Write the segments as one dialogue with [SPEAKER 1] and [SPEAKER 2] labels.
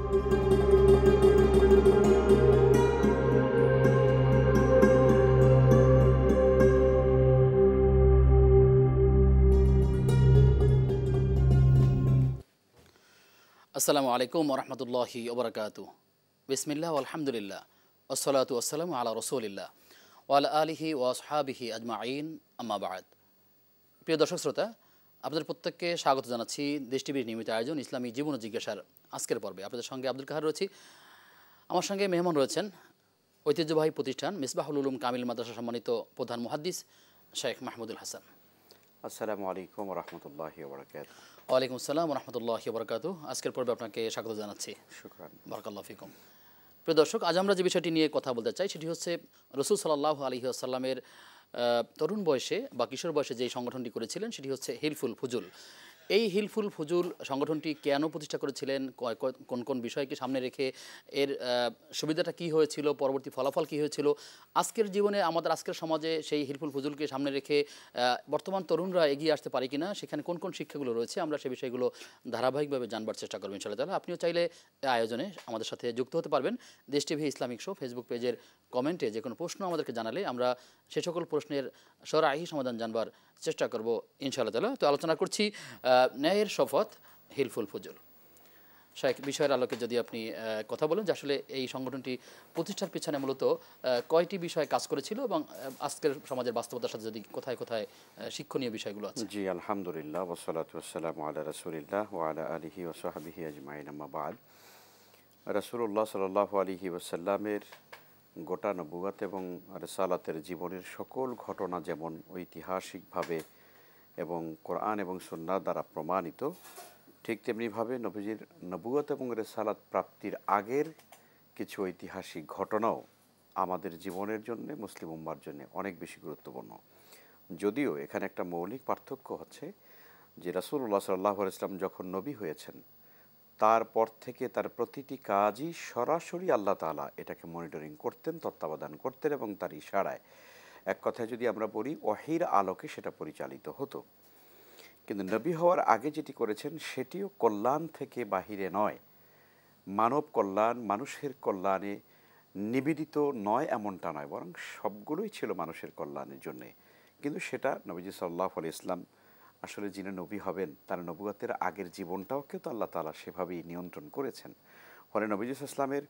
[SPEAKER 1] আসসালামু আলাইকুম ওরহমতুল্লাহি ওবরাকাতু। বিসমিল্লাহ আলহামদুলিল্লাহ ওসলাতু আসসালামু আলা রসুলিল্লাহ ওয়ালা আলিহি ওয়াসহাবিহি আজমাইন আম্মা বাদ। প্রিয় দর্শক শ্রোতা, আপনাদের প্রত্যেককে স্বাগত জানাচ্ছি দেশ টিভির নিয়মিত আয়োজন ইসলামী জীবন ও জিজ্ঞাসার আজকের পর্বে। আপনাদের সঙ্গে আব্দুল কাহার রয়েছি। আমার সঙ্গে মেহমান রয়েছেন ঐতিহ্যবাহী প্রতিষ্ঠান মিসবাহুল উলুম কামিল মাদ্রাসা সম্মানিত প্রধান মুহাদ্দিস শেখ মাহমুদুল হাসান।
[SPEAKER 2] আসসালামু আলাইকুম রহমতুল্লাহি ওয়া বারাকাতুহু।
[SPEAKER 1] ওয়ালাইকুম আসসালাম রহমতুল্লাহি ওয়া বারাকাতুহু। আজকের পর্বে আপনাকে স্বাগত জানাচ্ছি।
[SPEAKER 2] শুকরান।
[SPEAKER 1] বারাকাল্লাহু ফিকুম। প্রিয় দর্শক, আজ আমরা যে বিষয়টি নিয়ে কথা বলতে চাই সেটি হচ্ছে রসুল সাল্লাল্লাহু আলাইহি ওয়াসাল্লামের তরুণ বয়সে বা কিশোর বয়সে যেই সংগঠনটি করেছিলেন সেটি হচ্ছে হিলফুল ফুজুল। এই হিলফুল ফুজুল সংগঠনটি কেন প্রতিষ্ঠা করেছিলেন, কোন কোন বিষয়কে সামনে রেখে, এর সুবিধাটা কী হয়েছিল, পরবর্তী ফলাফল কী হয়েছিল, আজকের জীবনে আমাদের আজকের সমাজে সেই হিলফুল ফুজুলকে সামনে রেখে বর্তমান তরুণরা এগিয়ে আসতে পারে কিনা, সেখানে কোন কোন শিক্ষাগুলো রয়েছে, আমরা সেই বিষয়গুলো ধারাবাহিকভাবে জানবার চেষ্টা করবো ইনশাআল্লাহ তাআলা। আপনিও চাইলে এই আয়োজনে আমাদের সাথে যুক্ত হতে পারবেন। দেশ টিভি ইসলামিক শো ফেসবুক পেজের কমেন্টে যে কোনো প্রশ্ন আমাদেরকে জানালে আমরা সে সকল প্রশ্নের সরাহি সমাধান জানবার চেষ্টা করব ইনশাআল্লাহ তাআলা। তো আলোচনা করছি ন্যায়ের শপথ হিলফুল ফুজুল। শেখ, বিষয়ের আলোকে যদি আপনি কথা বলেন যে আসলে এই সংগঠনটি প্রতিষ্ঠার পিছনে মূলত কয়টি বিষয় কাজ করেছিল এবং আজকের সমাজের বাস্তবতার সাথে যদি কোথায় কোথায় শিক্ষণীয় বিষয়গুলো আছে।
[SPEAKER 2] জি, আলহামদুলিল্লাহ ওয়াসসালাতু ওয়াসসালামু আলা রাসূলিল্লাহ ওয়া আলা আলিহি ওয়া সাহবিহি আজমাইন আম্মা বাদ। রাসূলুল্লাহ সাল্লাল্লাহু আলাইহি ওয়াসাল্লামের গোটা নবুয়ত এবং রিসালাতের জীবনের সকল ঘটনা যেমন ঐতিহাসিকভাবে এবং কোরআন এবং সুন্নাহ দ্বারা প্রমাণিত, ঠিক তেমনিভাবে নবীজির নবুয়ত এবং রিসালাত প্রাপ্তির আগের কিছু ঐতিহাসিক ঘটনাও আমাদের জীবনের জন্য, মুসলিম উম্মার জন্য অনেক বেশি গুরুত্বপূর্ণ। যদিও এখানে একটা মৌলিক পার্থক্য হচ্ছে যে রাসূলুল্লাহ সাল্লাল্লাহু আলাইহি ওয়াসাল্লাম যখন নবী হয়েছেন তারপর থেকে তার প্রতিটি কাজই সরাসরি আল্লাহ তাআলা এটাকে মনিটরিং করতেন, তত্ত্বাবধান করতেন এবং তার ইশারায়, এক কথায় যদি আমরা বলি ওহীর আলোকে সেটা পরিচালিত হতো। কিন্তু নবী হওয়ার আগে যেটি করেছেন সেটিও কল্যাণ থেকে বাহিরে নয়, মানব কল্যাণ, মানুষের কল্যাণে নিবেদিত নয় এমনটা নয়, বরং সবগুলোই ছিল মানুষের কল্যাণের জন্যে। কিন্তু সেটা নবীজি সাল্লাল্লাহু আলাইহি ওয়াসাল্লাম আসলে যিনি নবী হবেন তার নবুয়তের আগের জীবনটাও কিন্তু আল্লাহ তাআলা সেভাবেই নিয়ন্ত্রণ করেছেন। ফলে নবীজি ইসলামের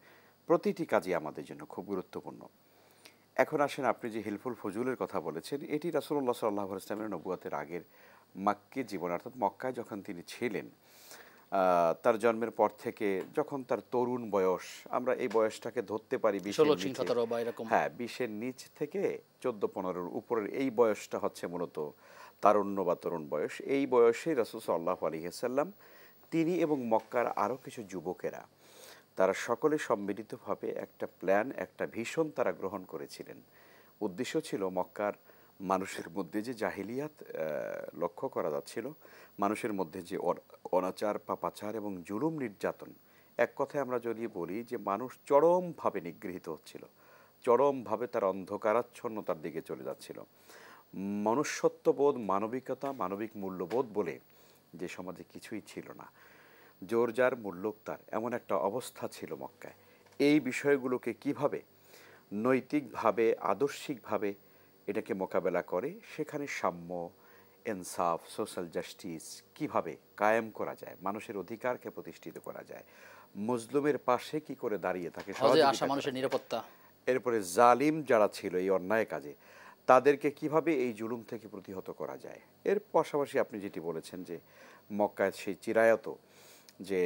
[SPEAKER 2] প্রতিটি কাজই আমাদের জন্য খুব গুরুত্বপূর্ণ। এখন আসেন, আপনি যে হিলফুল ফজুলের কথা বলেছেন, এটি রাসূলুল্লাহ সাল্লাল্লাহু আলাইহি ওয়াসাল্লামের নবুয়তের আগের মাক্কি জীবন, অর্থাৎ মক্কায় যখন তিনি ছিলেন, তার জন্মের পর থেকে যখন তার তরুণ বয়স, আমরা এই বয়সটাকে ধরতে পারি 20-এর নিচ থেকে 14-15-এর উপরের এই বয়সটা হচ্ছে মূলত তারুণ্য বা তরুণ বয়স। এই বয়সে রাসূল সাল্লাল্লাহু আলাইহি ওয়াসাল্লাম তিনি এবং মক্কার আরও কিছু যুবকেরা তারা সকলে সম্মিলিতভাবে একটা প্ল্যান, একটা ভিশন তারা গ্রহণ করেছিলেন। উদ্দেশ্য ছিল মক্কার মানুষের মধ্যে যে জাহিলিয়াত লক্ষ্য করা যাচ্ছিল, মানুষের মধ্যে যে অনাচার, পাপাচার এবং জুলুম নির্যাতন, এক কথায় আমরা যদি বলি যে মানুষ চরমভাবে নিগৃহীত হচ্ছিল, চরমভাবে তার অন্ধকারাচ্ছন্নতার দিকে চলে যাচ্ছিল। মনুষ্যত্ববোধ, মানবিকতা, মানবিক মূল্যবোধ বলে যে সমাজে কিছুই ছিল না, জোর যার মূল্যক তার, এমন একটা অবস্থা ছিল মক্কায়। এই বিষয়গুলোকে কিভাবে নৈতিকভাবে, আদর্শিকভাবে এটাকে মোকাবেলা করে, সেখানে সাম্য, ইনসাফ, সোশ্যাল জাস্টিস কিভাবে কায়েম করা যায়, মানুষের অধিকারকে প্রতিষ্ঠিত করা যায়, মজলুমের পাশে কি করে দাঁড়িয়ে থাকে
[SPEAKER 1] মানুষের নিরাপত্তা,
[SPEAKER 2] এরপরে জালিম যারা ছিল এই অন্যায় কাজে তাদেরকে কিভাবে এই জুলুম থেকে প্রতিহত করা যায়। এর পাশাপাশি আপনি যেটি বলেছেন যে মক্কায় সেই চিরায়ত যে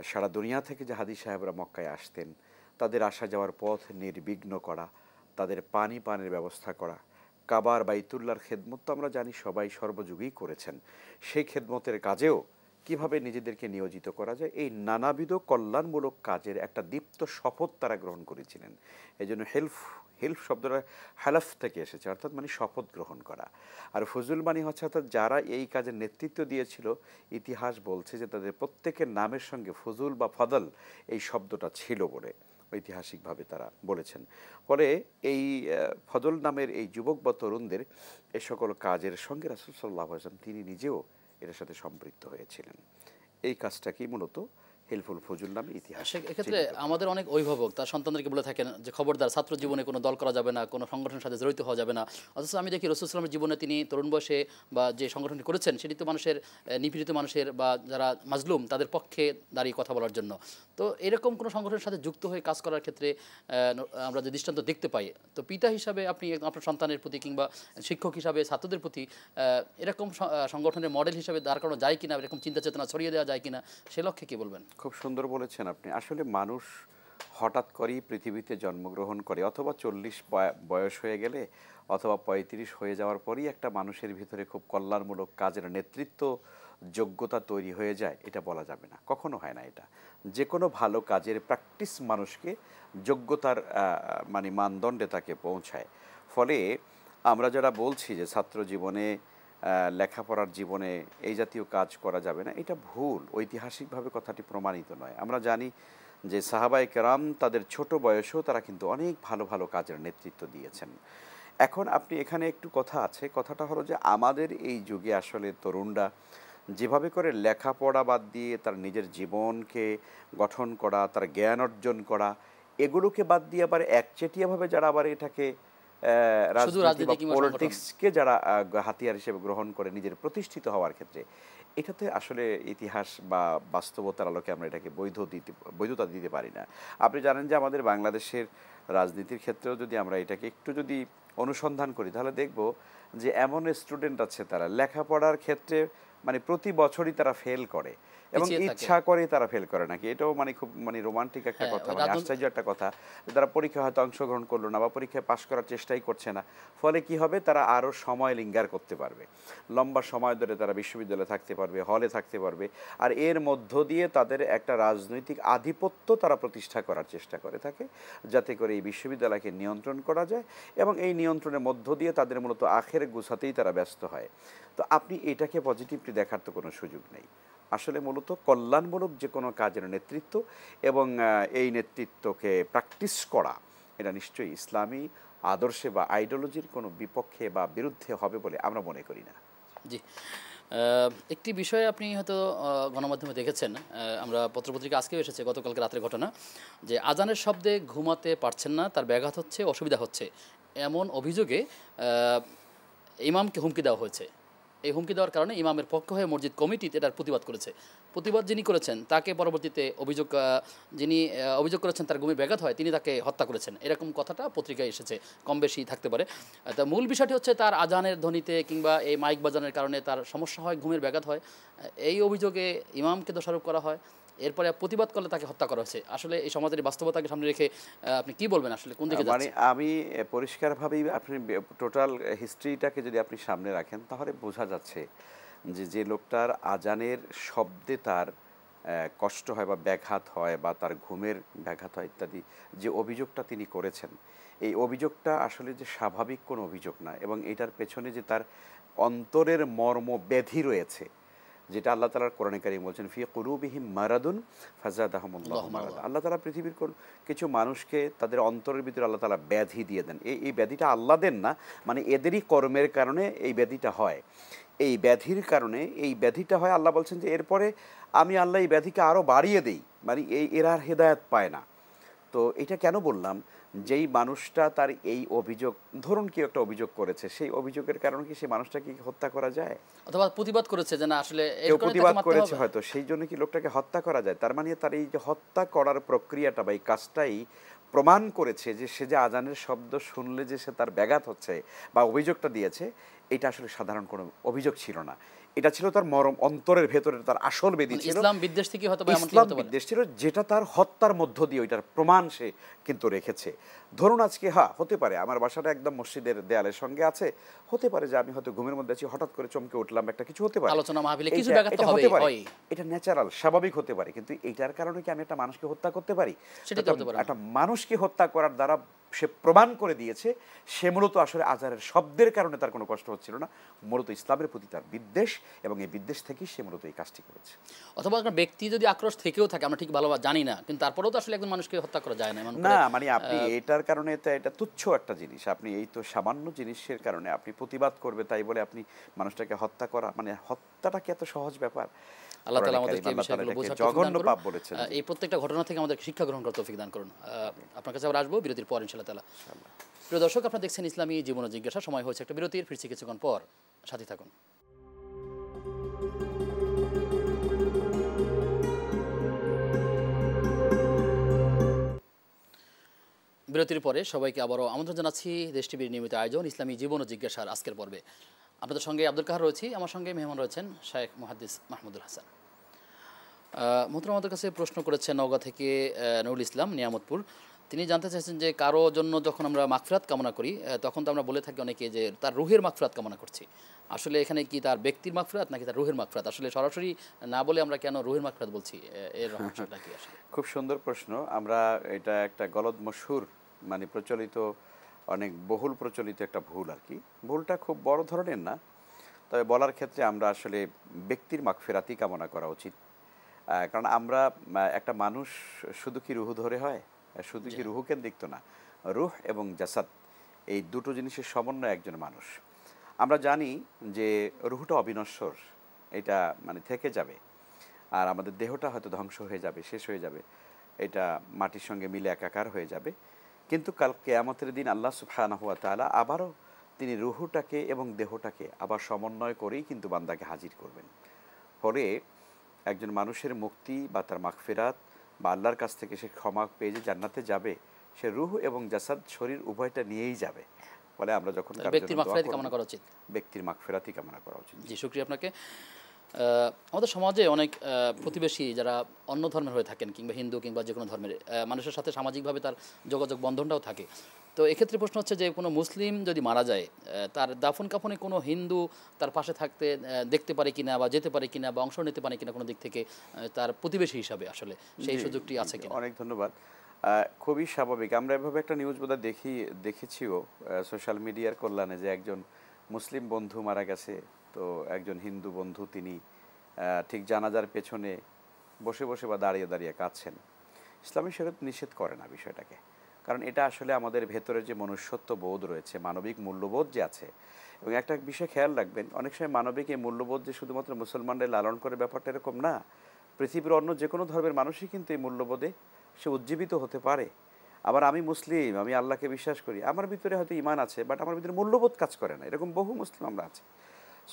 [SPEAKER 2] সারা দুনিয়া থেকে যে হাদী সাহেবরা মক্কায় আসতেন, তাদের আসা যাওয়ার পথ নির্বিঘ্ন করা, তাদের পানির ব্যবস্থা করা, কাবার বাইতুল্লাহর খেদমত তো আমরা জানি সবাই সর্বযুগেই করেছেন, সেই খেদমতের কাজেও কিভাবে নিজেদেরকে নিয়োজিত করা যায়, এই নানাবিধ কল্যাণমূলক কাজের একটা দীপ্ত শপথ তারা গ্রহণ করেছিলেন। এই জন্য হেল্প শব্দটা হালাফ থেকে এসেছে, অর্থাৎ মানে শপথ গ্রহণ করা। আর ফজুল মানে হচ্ছে অর্থাৎ যারা এই কাজের নেতৃত্ব দিয়েছিল, ইতিহাস বলছে যে তাদের প্রত্যেকের নামের সঙ্গে ফজুল বা ফদল এই শব্দটা ছিল বলে ঐতিহাসিকভাবে তারা বলেছেন। ফলে এই ফজল নামের এই যুবক বা তরুণদের এ সকল কাজের সঙ্গে রাসূল সাল্লাল্লাহু আলাইহি ওয়াসাল্লাম তিনি নিজেও এর সাথে সম্পৃক্ত হয়েছিলেন। এই কাজটাকেই মূলত হিলফুল ফুজুল নামে ইতিহাস।
[SPEAKER 1] এক্ষেত্রে আমাদের অনেক অভিভাবক তার সন্তানদেরকে বলে থাকেন যে খবরদার ছাত্র জীবনে কোনো দল করা যাবে না, কোনো সংগঠনের সাথে জড়িত হওয়া যাবে না। অথচ আমি দেখি রাসূল সাল্লাল্লাহু আলাইহি ওয়াসাল্লামের জীবনে তিনি তরুণ বয়সে বা যে সংগঠনটি করেছেন সেটি তো মানুষের নিপীড়িত মানুষের বা যারা মাজলুম তাদের পক্ষে দাঁড়িয়ে কথা বলার জন্য। তো এরকম কোনো সংগঠনের সাথে যুক্ত হয়ে কাজ করার ক্ষেত্রে আমরা যে দৃষ্টান্ত দেখতে পাই, তো পিতা হিসাবে আপনি আপনার সন্তানের প্রতি কিংবা শিক্ষক হিসাবে ছাত্রদের প্রতি এরকম সংগঠনের মডেল হিসাবে দাঁড় করানো যায় কিনা, এরকম চিন্তা চেতনা ছড়িয়ে দেওয়া যায় কিনা, সে লক্ষ্যে কি বলবেন?
[SPEAKER 2] খুব সুন্দর বলেছেন আপনি। আসলে মানুষ হঠাৎ করেই পৃথিবীতে জন্মগ্রহণ করে, অথবা 40 বয়স হয়ে গেলে অথবা 35 হয়ে যাওয়ার পরই একটা মানুষের ভিতরে খুব কল্যাণমূলক কাজের নেতৃত্ব যোগ্যতা তৈরি হয়ে যায়, এটা বলা যাবে না, কখনো হয় না এটা। যে কোনো ভালো কাজের প্র্যাকটিস মানুষকে যোগ্যতার মানে মানদণ্ডে তাকে পৌঁছায়। ফলে আমরা যারা বলছি যে ছাত্র জীবনে লেখাপড়ার জীবনে এই জাতীয় কাজ করা যাবে না, এটা ভুল, ঐতিহাসিকভাবে কথাটি প্রমাণিত নয়। আমরা জানি যে সাহাবায়ে কেরাম তাদের ছোট বয়সেও তারা কিন্তু অনেক ভালো ভালো কাজের নেতৃত্ব দিয়েছেন। এখন আপনি এখানে একটু কথা আছে, কথাটা হলো যে আমাদের এই যুগে আসলে তরুণরা যেভাবে করে লেখাপড়া বাদ দিয়ে তার নিজের জীবনকে গঠন করা, তার জ্ঞান অর্জন করা, এগুলোকে বাদ দিয়ে আবার একচেটিয়াভাবে যারা আবার এটাকে রাজনীতি বা পলিটিক্সকে যারা হাতিয়ার হিসেবে গ্রহণ করে নিজের প্রতিষ্ঠিত হওয়ার ক্ষেত্রে, এটাতে আসলে ইতিহাস বা বাস্তবতার আলোকে আমরা এটাকে বৈধতা দিতে পারি না। আপনি জানেন যে আমাদের বাংলাদেশের রাজনীতির ক্ষেত্রেও যদি আমরা এটাকে একটু যদি অনুসন্ধান করি, তাহলে দেখব যে এমন স্টুডেন্ট আছে তারা লেখাপড়ার ক্ষেত্রে মানে প্রতি বছরই তারা ফেল করে এবং ইচ্ছা করে তারা ফেল করে নাকি, এটাও মানে খুব মানে রোমান্টিক একটা কথা, মানে আশ্চর্য একটা কথা। তারা পরীক্ষা হয়তো অংশগ্রহণ করলো না বা পরীক্ষায় পাশ করার চেষ্টাই করছে না, ফলে কি হবে, তারা আরও সময় লিঙ্গার করতে পারবে, লম্বা সময় ধরে তারা বিশ্ববিদ্যালয়ে থাকতে পারবে, হলে থাকতে পারবে, আর এর মধ্য দিয়ে তাদের একটা রাজনৈতিক আধিপত্য তারা প্রতিষ্ঠা করার চেষ্টা করে থাকে, যাতে করে এই বিশ্ববিদ্যালয়কে নিয়ন্ত্রণ করা যায় এবং এই নিয়ন্ত্রণের মধ্য দিয়ে তাদের মূলত আখের গুছাতেই তারা ব্যস্ত হয়। তো আপনি এটাকে পজিটিভলি দেখার তো কোনো সুযোগ নেই। আসলে মূলত কল্যাণমূলক যে কোনো কাজের নেতৃত্ব এবং এই নেতৃত্বকে প্র্যাকটিস করা, এটা নিশ্চয়ই ইসলামী আদর্শে বা আইডিওলজির কোনো বিপক্ষে বা বিরুদ্ধে হবে বলে আমরা মনে করি না।
[SPEAKER 1] জি, একটি বিষয়ে আপনি হয়তো গণমাধ্যমে দেখেছেন, আমরা পত্রপত্রিকা আজকেও এসেছে, গতকালকে রাতের ঘটনা, যে আজানের শব্দে ঘুমাতে পারছেন না, তার ব্যাঘাত হচ্ছে, অসুবিধা হচ্ছে, এমন অভিযোগে ইমামকে হুমকি দেওয়া হয়েছে। এই হুমকি দেওয়ার কারণে ইমামের পক্ষ হয়ে মসজিদ কমিটি এটার প্রতিবাদ করেছে। প্রতিবাদ যিনি করেছেন তাকে পরবর্তীতে যিনি অভিযোগ করেছেন তার ঘুমের ব্যাঘাত হয়, তিনি তাকে হত্যা করেছেন, এরকম কথাটা পত্রিকায় এসেছে, কম বেশি থাকতে পারে। তা মূল বিষয়টি হচ্ছে তার আজানের ধ্বনিতে কিংবা এই মাইক বাজানোর কারণে তার সমস্যা হয়, ঘুমের ব্যাঘাত হয়, এই অভিযোগে ইমামকে দোষারোপ করা হয়, এরপরে প্রতিবাদ করলে তাকে হত্যা করা হয়েছে। আসলে এই সমাজের বাস্তবতাকে সামনে রেখে আপনি কি বলবেন, আসলে কোন দিকে যাচ্ছে?
[SPEAKER 2] মানে আমি পরিষ্কারভাবেই আপনি টোটাল হিস্ট্রিটাকে যদি আপনি সামনে রাখেন, তাহলে বোঝা যাচ্ছে যে যে লোকটার আজানের শব্দে তার কষ্ট হয় বা ব্যাঘাত হয় বা তার ঘুমের ব্যাঘাত হয় ইত্যাদি, যে অভিযোগটা তিনি করেছেন, এই অভিযোগটা আসলে যে স্বাভাবিক কোনো অভিযোগ না, এবং এটার পেছনে যে তার অন্তরের মর্ম ব্যাধি রয়েছে, যেটা আল্লাহ তাআলা কোরআনে কারীম বলছেন, ফি কুলুবিহিম মারাদুন ফাযাদাহুমুল্লাহু মারাদা। আল্লাহ তাআলা পৃথিবীর কিছু মানুষকে তাদের অন্তরের ভিতরে আল্লাহ তাআলা ব্যাধি দিয়ে দেন। এই ব্যাধিটা আল্লাহ দেন না, মানে এদেরই কর্মের কারণে এই ব্যাধিটা হয়। এই ব্যাধির কারণে এই ব্যাধিটা হয়, আল্লাহ বলছেন যে এরপরে আমি আল্লাহ এই ব্যাধিকে আরও বাড়িয়ে দেই, মানে এরা আর হেদায়েত পায় না। তো এটা কেন বললাম, যেই মানুষটা তার এই অভিযোগ, ধরুন কেউ একটা অভিযোগ করেছে, সেই অভিযোগের কারণে কি সেই মানুষটাকে হত্যা করা যায়?
[SPEAKER 1] অথবা প্রতিবাদ করেছে যে না আসলে
[SPEAKER 2] কেউ প্রতিবাদ করেছে হয়তো, সেই জন্য কি লোকটাকে হত্যা করা যায়? তার মানে তার এই যে হত্যা করার প্রক্রিয়াটা বা এই কাজটাই প্রমাণ করেছে যে সে যে আজানের শব্দ শুনলে যে সে তার ব্যাঘাত হচ্ছে বা অভিযোগটা দিয়েছে, এটা আসলে সাধারণ কোনো অভিযোগ ছিল না, এটা ছিল তার মরম অন্তরের ভেতরে তার আসল বেদি ছিল,
[SPEAKER 1] ইসলাম বিদ্বেষ থেকে হয়তো বা এমন
[SPEAKER 2] ইসলাম বিদ্বেষ ছিল, যেটা তার হত্যার মধ্য দিয়ে ওইটার প্রমাণ সে কিন্তু রেখেছে। ধরুন আজকে হতে পারে আমার বাসাটা একদম মসজিদের দেয়ালের সঙ্গে আছে, হতে পারে যে আমি হয়তো ঘুমের মধ্যে আছি, হঠাৎ করে চমকে উঠলাম, একটা কিছু হতে পারে,
[SPEAKER 1] আলোচনা মাহফিলে কিছু ব্যাঘাত হবে,
[SPEAKER 2] এটা ন্যাচারাল স্বাভাবিক হতে পারে, কিন্তু এটার কারণে কি আমি একটা মানুষকে হত্যা করতে পারি?
[SPEAKER 1] সেটা তো হতে পারে।
[SPEAKER 2] একটা মানুষকে হত্যা করার দ্বারা সে প্রমাণ করে দিয়েছে সে মূলত আসলে আজানের শব্দের কারণে তার কোনো কষ্ট হচ্ছিল না, মূলত ইসলামের প্রতি তার বিদ্বেষ, এবং এই বিদ্বেষ থেকেই সে মূলত এই কাজটি করেছে।
[SPEAKER 1] অথবা একটা ব্যক্তি যদি আক্রোশ থেকেও থাকে, আমরা ঠিক ভালোভাবে জানি না, কিন্তু তারপরেও তো আসলে একজন মানুষকে হত্যা করা যায় না।
[SPEAKER 2] না মানে আপনি এটার কারণে তো এটা তুচ্ছ একটা জিনিস, আপনি এই তো সামান্য জিনিসের কারণে আপনি প্রতিবাদ করবে তাই বলে আপনি মানুষটাকে হত্যা করা, মানে হত্যাটা কি এত সহজ ব্যাপার?
[SPEAKER 1] আল্লাহ তাআলা
[SPEAKER 2] কোরআনে
[SPEAKER 1] আমাদেরকে
[SPEAKER 2] কারীম
[SPEAKER 1] এই
[SPEAKER 2] আল্লাহ তাআলা
[SPEAKER 1] বিষয়গুলো
[SPEAKER 2] এটাকে
[SPEAKER 1] বোঝার তৌফিক দান
[SPEAKER 2] জঘন্য
[SPEAKER 1] করুন।
[SPEAKER 2] পাপ বলেছেন।
[SPEAKER 1] এই প্রত্যেকটা ঘটনা থেকে আমাদেরকে শিক্ষা গ্রহণ করার তৌফিক দান করুন। আপনার কাছে আবার আসবো বিরতির পর ইনশাআল্লাহ তাআলা। প্রিয় দর্শক, আপনারা দেখছেন ইসলামী জীবন ও জিজ্ঞাসা। সময় হয়েছে একটা বিরতির, ফিরছি কিছুক্ষণ পর, সাথে থাকুন। বিরতির পরে সবাইকে আবারও আমন্ত্রণ জানাচ্ছি দেশ টিভির নিয়মিত আয়োজন ইসলামী জীবন ও জিজ্ঞাসার আজকের পর্বে। আপনাদের সঙ্গে আব্দুল কাহার রয়েছি, আমার সঙ্গে মেহমান রয়েছেন শায়েখ মুহাদ্দিস মাহমুদুল হাসান। মোহতরম আমাদের কাছে প্রশ্ন করেছেন নওগাঁ থেকে নুরুল ইসলাম নিয়ামতপুর। তিনি জানতে চাইছেন যে কারো জন্য যখন আমরা মাগফিরাত কামনা করি তখন তো আমরা বলে থাকি অনেকে যে তার রুহের মাগফিরাত কামনা করছি। আসলে এখানে কি তার ব্যক্তির মাগফিরাত নাকি তার রুহের মাগফিরাত? আসলে সরাসরি না বলে আমরা কেন রুহের মাগফিরাত বলছি, এর রহস্যটা কি আসলে?
[SPEAKER 2] খুব সুন্দর প্রশ্ন। আমরা এটা একটা গলদ মশহুর, মানে প্রচলিত, অনেক বহুল প্রচলিত একটা ভুল আর কি। ভুলটা খুব বড় ধরনের না, তবে বলার ক্ষেত্রে আমরা আসলে ব্যক্তির মাগফিরাতই কামনা করা উচিত। কারণ আমরা একটা মানুষ শুধু কি রুহু ধরে হয়? শুধু কি রুহু কেন্দ্রিক তো না, রুহ এবং জাসাদ এই দুটো জিনিসের সমন্বয় একজন মানুষ। আমরা জানি যে রুহুটা অবিনশ্বর, এটা মানে থেকে যাবে, আর আমাদের দেহটা হয়তো ধ্বংস হয়ে যাবে, শেষ হয়ে যাবে, এটা মাটির সঙ্গে মিলে একাকার হয়ে যাবে। কিন্তু কাল কিয়ামতের দিন আল্লাহ সুবহানাহু ওয়া তাআলা আবারও তিনি রুহুটাকে এবং দেহটাকে আবার সমন্বয় করেই কিন্তু বান্দাকে হাজির করবেন। ফলে একজন মানুষের মুক্তি বা তার মাগফিরাত বা আল্লাহর কাছ থেকে সে ক্ষমা পেয়ে যে জান্নাতে যাবে, সে রুহ এবং জাসাদ শরীর উভয়টা নিয়েই যাবে। ফলে আমরা যখন
[SPEAKER 1] ব্যক্তির মাগফিরাতই কামনা করা উচিত।
[SPEAKER 2] ব্যক্তির মাগফিরাতই কামনা করা উচিত।
[SPEAKER 1] জি, শুকরিয়া আপনাকে। আমাদের সমাজে অনেক প্রতিবেশী যারা অন্য ধর্মের হয়ে থাকেন কিংবা হিন্দু কিংবা যে কোনো ধর্মের মানুষের সাথে সামাজিকভাবে তার যোগাযোগ বন্ধনটাও থাকে। তো এক্ষেত্রে প্রশ্ন হচ্ছে যে কোনো মুসলিম যদি মারা যায় তার দাফন কাফনে কোনো হিন্দু তার পাশে থাকতে দেখতে পারে কিনা বা যেতে পারে কিনা বা অংশ নিতে পারে কিনা কোনো দিক থেকে তার প্রতিবেশী হিসাবে, আসলে সেই সুযোগটি আছে কিনা?
[SPEAKER 2] অনেক ধন্যবাদ। খুবই স্বাভাবিক। আমরা এভাবে একটা নিউজ বোধহয় দেখেছিও সোশ্যাল মিডিয়ার কল্যাণে, যে একজন মুসলিম বন্ধু মারা গেছে, তো একজন হিন্দু বন্ধু তিনি ঠিক জানাজার পেছনে বসে বসে বা দাঁড়িয়ে দাঁড়িয়ে কাঁদছেন। ইসলামী শরীয়ত নিষেধ করে না বিষয়টাকে, কারণ এটা আসলে আমাদের ভেতরে যে মনুষ্যত্ব বোধ রয়েছে, মানবিক মূল্যবোধ যে আছে। এবং একটা বিষয় খেয়াল রাখবেন, অনেক সময় মানবিক এই মূল্যবোধ যে শুধুমাত্র মুসলমানদের লালন করে ব্যাপারটা এরকম না। পৃথিবীর অন্য যে কোনো ধর্মের মানুষই কিন্তু এই মূল্যবোধে সে উজ্জীবিত হতে পারে। আবার আমি মুসলিম, আমি আল্লাহকে বিশ্বাস করি, আমার ভিতরে হয়তো ঈমান আছে, বাট আমার ভিতরে মূল্যবোধ কাজ করে না, এরকম বহু মুসলিম আমরা আছি।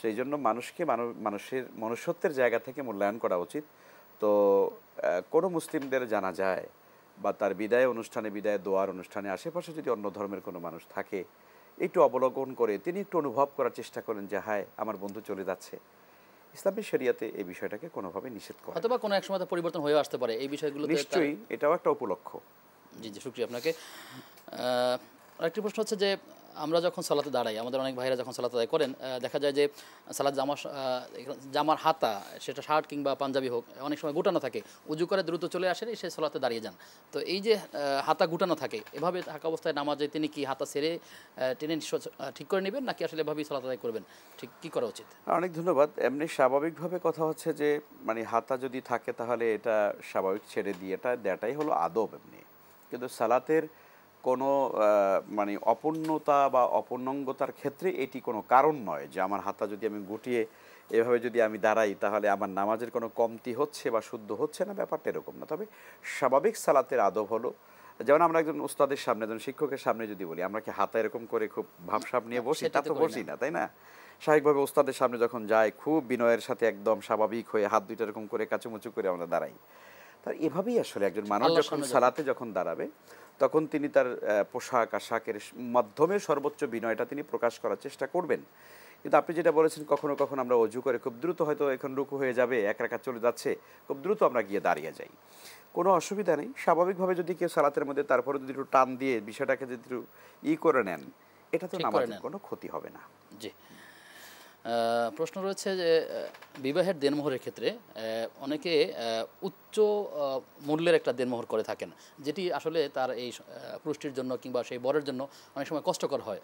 [SPEAKER 2] সেই জন্য মানুষকে মানুষের মনুষ্যত্বের জায়গা থেকে মূল্যায়ন করা উচিত। তো কোনো মুসলিমদের জানা যায় বা তার বিদায় অনুষ্ঠানে, বিদায় দোয়ার অনুষ্ঠানে আশেপাশে যদি অন্য ধর্মের কোনো মানুষ থাকে, একটু অবলোকন করে তিনি একটু অনুভব করার চেষ্টা করেন যে হায় আমার বন্ধু চলে যাচ্ছে, ইসলামী শরিয়াতে এই বিষয়টাকে কোনোভাবে নিষেধ করে
[SPEAKER 1] অথবা কোনো এক সময় পরিবর্তন হয়ে আসতে পারে এই বিষয়গুলো।
[SPEAKER 2] নিশ্চয়ই এটাও একটা উপলক্ষ।
[SPEAKER 1] জি জি, শুকরিয়া আপনাকে। আরেকটি প্রশ্ন হচ্ছে যে আমরা যখন সালাতে দাঁড়াই, আমাদের অনেক ভাইরা যখন সালাত আদায় করেন, দেখা যায় যে সালাত জামার হাতা, সেটা শার্ট কিংবা পাঞ্জাবি হোক, অনেক সময় গুটানো থাকে, উজু করে দ্রুত চলে আসেন, সে সালাতে দাঁড়িয়ে যান। তো এই যে হাতা গুটানো থাকে, এভাবে থাকা অবস্থায় নামাজে তিনি কি হাতা ছেড়ে টেনে ঠিক করে নেবেন নাকি আসলে এভাবেই সালাত আদায় করবেন? ঠিক কী করা উচিত?
[SPEAKER 2] অনেক ধন্যবাদ। এমনি স্বাভাবিকভাবে কথা হচ্ছে যে মানে হাতা যদি থাকে তাহলে এটা স্বাভাবিক ছেড়ে দিয়ে এটা দেওয়াটাই হলো আদব এমনি। কিন্তু সালাতের কোনো মানে অপূর্ণতা বা অপূর্ণাঙ্গতার ক্ষেত্রে এটি কোনো কারণ নয় যে আমার হাতা যদি আমি গুটিয়ে এভাবে যদি আমি দাঁড়াই তাহলে আমার নামাজের কোনো কমতি হচ্ছে বা শুদ্ধ হচ্ছে না, ব্যাপারটা এরকম না। তবে স্বাভাবিক সালাতের আদব হলো, যেমন আমরা একজন উস্তাদের সামনে, একজন শিক্ষকের সামনে যদি বলি, আমরা কি হাতা এরকম করে খুব ভাবসাব নিয়ে বসি? তা তো বসি না, তাই না? স্বাভাবিকভাবে উস্তাদের সামনে যখন যাই খুব বিনয়ের সাথে একদম স্বাভাবিক হয়ে হাত দুইটা এরকম করে কাচুমুচু করে আমরা দাঁড়াই। তার এভাবেই আসলে একজন মানুষ যখন সালাতে যখন দাঁড়াবে তখন তিনি তার পোশাক আশাকের মাধ্যমে সর্বোচ্চ বিনয়টা তিনি প্রকাশ করার চেষ্টা করবেন। কিন্তু আপনি যেটা বলেছেন, কখনো কখনো আমরা অজু করে খুব দ্রুত হয়তো এখন রুকু হয়ে যাবে, এক রাকাত চলে যাচ্ছে, খুব দ্রুত আমরা গিয়ে দাঁড়িয়ে যাই, কোনো অসুবিধা নেই। স্বাভাবিকভাবে যদি কেউ সালাতের মধ্যে তারপরে যদি একটু টান দিয়ে বিষয়টাকে যদি একটু করে নেন, এটা তো নামাজের কোনো ক্ষতি হবে না।
[SPEAKER 1] জি। প্রশ্ন রয়েছে যে বিবাহের দেনমোহরের ক্ষেত্রে অনেকে উচ্চ মূল্যের একটা দেনমোহর করে থাকেন, যেটি আসলে তার এই পুরুষটির জন্য কিংবা সেই বরের জন্য অনেক সময় কষ্টকর হয়।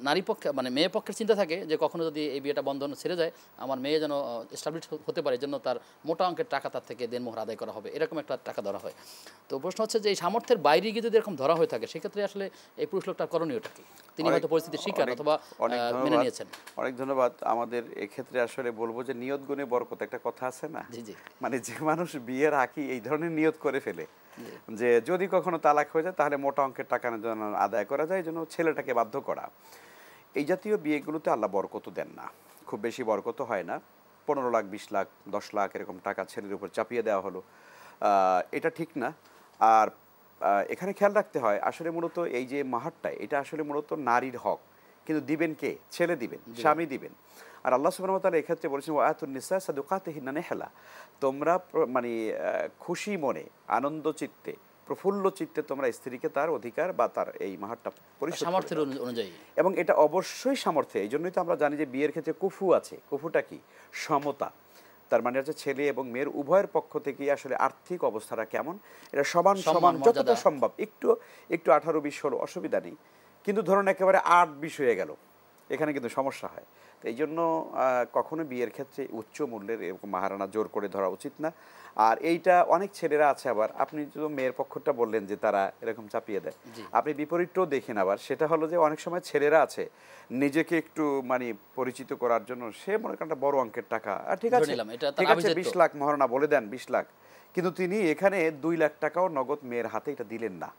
[SPEAKER 1] নারী পক্ষে মানে মেয়ে পক্ষের চিন্তা থাকে যে কখনো যদি এই বিয়েটা বন্ধন ছেড়ে যায় আমার মেয়ে যেন এস্টাবলিশ হতে পারে, জন্য তার মোটা অঙ্কের টাকা তার থেকে দেনমোহর আদায় করা হবে, এরকম একটা টাকা ধরা হয়। তো প্রশ্ন হচ্ছে যে এই সামর্থ্যের বাইরে গিয়ে যদি এরকম ধরা হয়ে থাকে সেক্ষেত্রে আসলে এই পুরুষ লোকটার করণীয়টা কি? তিনি হয়তো পরিস্থিতির শিকার অথবা মেনে নিয়েছেন।
[SPEAKER 2] অনেক ধন্যবাদ। আমাদের এক্ষেত্রে আসলে বলবো যে নিয়ত গুণে বরকত, একটা কথা আছে না,
[SPEAKER 1] জি জি,
[SPEAKER 2] মানে যে মানুষ বিয়ের আগে এই ধরনের নিয়ত করে ফেলে যে যদি কখনো তালাক হয়ে যায় তাহলে মোটা অঙ্কের টাকা যেন আদায় করা যায়, এই জন্য ছেলেটাকে বাধ্য করা, এই জাতীয় বিয়েগুলোতে আল্লাহ বরকত দেন না, খুব বেশি বরকত হয় না। 15 লাখ 20 লাখ 10 লাখ এরকম টাকা ছেলের উপর চাপিয়ে দেওয়া হলো, এটা ঠিক না। আর এখানে খেয়াল রাখতে হয় আসলে মূলত এই যে মাহারটা, এটা আসলে মূলত নারীর হক, কিন্তু দিবেন কে? ছেলে দিবেন, স্বামী দিবেন। আর আল্লাহ সুবহানাহু ওয়া তাআলা এক্ষেত্রে বলেছেন ওয়াতুন নিসা সাদুকাতিহিন্না নিহলা, তোমরা মানে খুশি মনে, আনন্দ চিত্তে, প্রফুল্ল চিত্তে তোমরা স্ত্রীকে তার অধিকার বা তার এই মাহারটা পরিশোধ
[SPEAKER 1] সামর্থ্যের অনুযায়ী,
[SPEAKER 2] এবং এটা অবশ্যই সামর্থ্যে। এই জন্যই তো আমরা জানি যে বিয়ের ক্ষেত্রে কুফু আছে। কুফুটা কি? সমতা। তার মানে হচ্ছে ছেলে এবং মেয়ের উভয়ের পক্ষ থেকেই আসলে আর্থিক অবস্থাটা কেমন, এটা সমান সমান যতটা সম্ভব, একটু একটু 18-20 অসুবিধা নেই, কিন্তু ধরুন একেবারে 8-20 হয়ে গেল, এখানে কিন্তু সমস্যা হয়। তো এই জন্য কখনো বিয়ের ক্ষেত্রে উচ্চ মূল্যের এরকম মাহারানা জোর করে ধরা উচিত না। আর এইটা অনেক ছেলেরা আছে, আবার আপনি তো মেয়ের পক্ষটা বললেন যে তারা এরকম চাপিয়ে দেয়, আপনি বিপরীতটাও দেখেন আবার, সেটা হলো যে অনেক সময় ছেলেরা আছে নিজেকে একটু মানে পরিচিত করার জন্য সে মনে করেন বড় অঙ্কের টাকা, ঠিক আছে ঠিক আছে 20 লাখ মহারণা বলে দেন, 20 লাখ, কিন্তু তিনি এখানে 2 লাখ টাকাও নগদ মেয়ের হাতে এটা দিলেন না,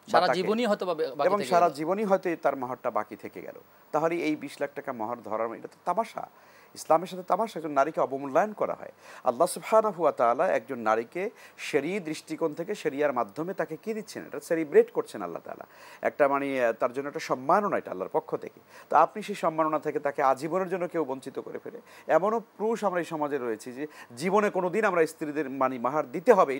[SPEAKER 1] সারা জীবনই হয়তো
[SPEAKER 2] এবং সারা জীবনই হয়তো তার মহরটা বাকি থেকে গেল। তাহলে এই 20 লাখ টাকা মহর ধরার এটা তো তামাশা, ইসলামের সাথে তামাশা, একজন নারীকে অবমূল্যায়ন করা হয়। আল্লাহ সুবহানাহু ওয়া তাআলা একজন নারীকে শরীয়ী দৃষ্টিকোণ থেকে শরিয়ার মাধ্যমে তাকে কি দিচ্ছেন, এটা সেলিব্রেট করছেন আল্লাহ তাআলা, একটা মানে তার জন্য একটা সম্মাননা, এটা আল্লাহর পক্ষ থেকে। তো আপনি সেই সম্মাননা থেকে তাকে আজীবনের জন্য কেউ বঞ্চিত করে ফেলে, এমনও পুরুষ আমরা এই সমাজে রয়েছি যে জীবনে কোনো দিন আমরা স্ত্রীদের মানে মাহার দিতে হবে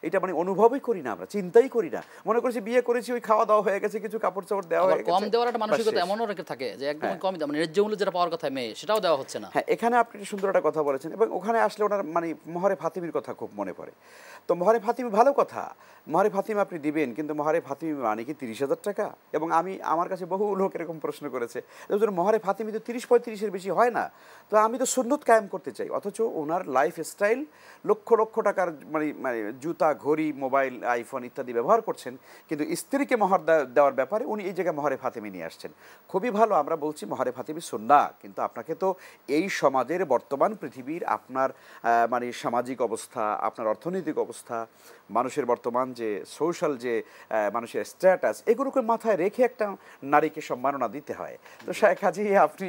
[SPEAKER 2] এটা মানে অনুভবই করি না, আমরা চিন্তাই করি না, মনে করছি বিয়ে করেছি, ওই খাওয়া দাওয়া হয়ে গেছে, কিছু কাপড় চাপড় দেওয়া হয়ে গেছে,
[SPEAKER 1] কম দেওয়ার একটা মানসিকতা এমনও থাকে যে একদম কম দাম, মানে ন্যায্য মূল্য যেটা পাওয়ার কথা মেয়ে সেটাও দেওয়া হচ্ছে না।
[SPEAKER 2] হ্যাঁ, এখানে আপনি সুন্দর একটা কথা বলেছেন, এবং ওখানে আসলে ওনার মানে মহরে ফাতিমির কথা খুব মনে পড়ে। তো মহরে ফাতিমি ভালো কথা, মহরে ফাতিমি আপনি দিবেন, কিন্তু মহরে ফাতিমি মানে কি 30,000 টাকা? এবং আমার কাছে বহু লোক এরকম প্রশ্ন করেছে, মহরে ফাতিমি তো 30-35-এর বেশি হয় না, তো আমি তো সুন্নত কায়েম করতে চাই, অথচ ওনার লাইফ স্টাইল লক্ষ লক্ষ টাকার মানে মানে জুতা, ঘড়ি, মোবাইল, আইফোন ইত্যাদি ব্যবহার করছেন, কিন্তু স্ত্রীকে মহর দেওয়ার ব্যাপারে উনি এই জায়গায় মহরে ফাতিমি নিয়ে আসছেন। খুবই ভালো, আমরা বলছি মহরে ফাতিমি সুন্নাহ, কিন্তু আপনাকে তো এই সমাজের বর্তমান পৃথিবীর আপনার মানে সামাজিক অবস্থা, আপনার অর্থনৈতিক অবস্থা, মানুষের বর্তমান যে সোশ্যাল যে মানুষের স্ট্যাটাস, এগুলোকে মাথায় রেখে একটা নারীকে সম্মাননা দিতে হয়। তো কাজেই আপনি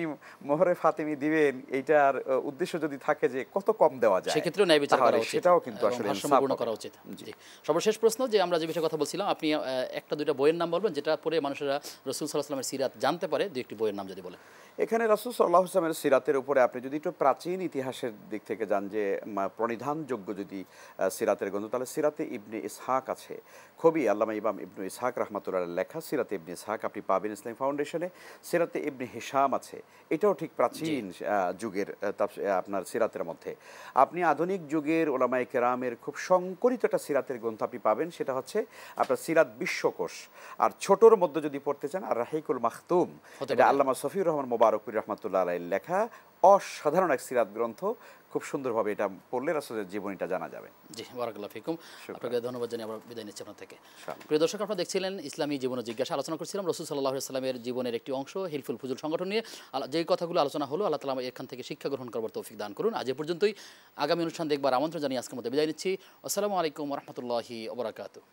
[SPEAKER 2] মোহরে ফাতিমি দিবেন, এইটার উদ্দেশ্য যদি থাকে যে কত কম দেওয়া যায়,
[SPEAKER 1] সেক্ষেত্রে ন্যায় বিচার করা উচিত,
[SPEAKER 2] সেটাও কিন্তু আসলে
[SPEAKER 1] সম্পূর্ণ করা উচিত। জি, সর্বশেষ প্রশ্ন, যে আমরা যে বিষয়ে কথা বলছিলাম, আপনি একটা দুইটা বইয়ের নাম বলবেন যেটা পড়ে মানুষেরা রাসূল সাল্লাল্লাহু আলাইহি ওয়াসাল্লামের সিরাত জানতে পারে, দুই একটি বইয়ের নাম যদি বলেন।
[SPEAKER 2] এখানে রাসূল সাল্লাল্লাহু আলাইহি ওয়াসাল্লামের সিরাতের উপরে আপনি যদি একটু প্রাচীন ইতিহাসের দিক থেকে যান, যে প্রণিধানযোগ্য যদি সিরাতের গ্রন্থ, তাহলে সিরাতে ইবনে ইসহাক আছে, খুবই আল্লামা ইমাম ইবনে ইসহাক রাহমাতুল্লাহ আলাইহির লেখা সিরাতে ইবনে ইসহাক আপনি পাবেন ইসলামিক ফাউন্ডেশনে। সিরাতে ইবনে হিশাম আছে, এটাও ঠিক প্রাচীন যুগের আপনার সিরাতের মধ্যে। আপনি আধুনিক যুগের ওলামায়ে কেরামের খুব সংকলিত একটা সিরাতের গ্রন্থ আপনি পাবেন, সেটা হচ্ছে আপনার সিরাত বিশ্বকোষ। আর ছোটোর মধ্যে যদি পড়তে চান, আর রাহিকুল মাখতুম, এটা আল্লামা সফিউর রহমান মোবারকপুর রহমাতুল্লাহ আলাইহির লেখা অসাধারণ এক সিরাত গ্রন্থ, খুব সুন্দরভাবে এটা পড়লে রাসূলের জীবনীটা জানা যাবে।
[SPEAKER 1] জি, বারাকাল্লাহু ফিকুম, আপনাকে ধন্যবাদ জানিয়ে আমরা বিদায় নিচ্ছি আপনার থেকে। প্রিয় দর্শক, আপনারা দেখছিলেন ইসলামী জীবন ও জিজ্ঞাসা, আলোচনা করছিলাম রাসূল সাল্লাল্লাহু আলাইহি ওয়াসাল্লামের জীবনের একটি অংশ হিলফুল ফুজুল সংগঠন নিয়ে। যেই কথাগুলো আলোচনা হলো, আল্লাহ তাআলা এখান থেকে শিক্ষা গ্রহণ করবার তৌফিক দান করুন। আজ এ পর্যন্তই, আগামী অনুষ্ঠান দেখবার আমন্ত্রণ জানিয়ে আজকের মতো বিদায় নিচ্ছি। আসসালামু আলাইকুম ওয়া রাহমাতুল্লাহি ওয়া বারাকাতুহু।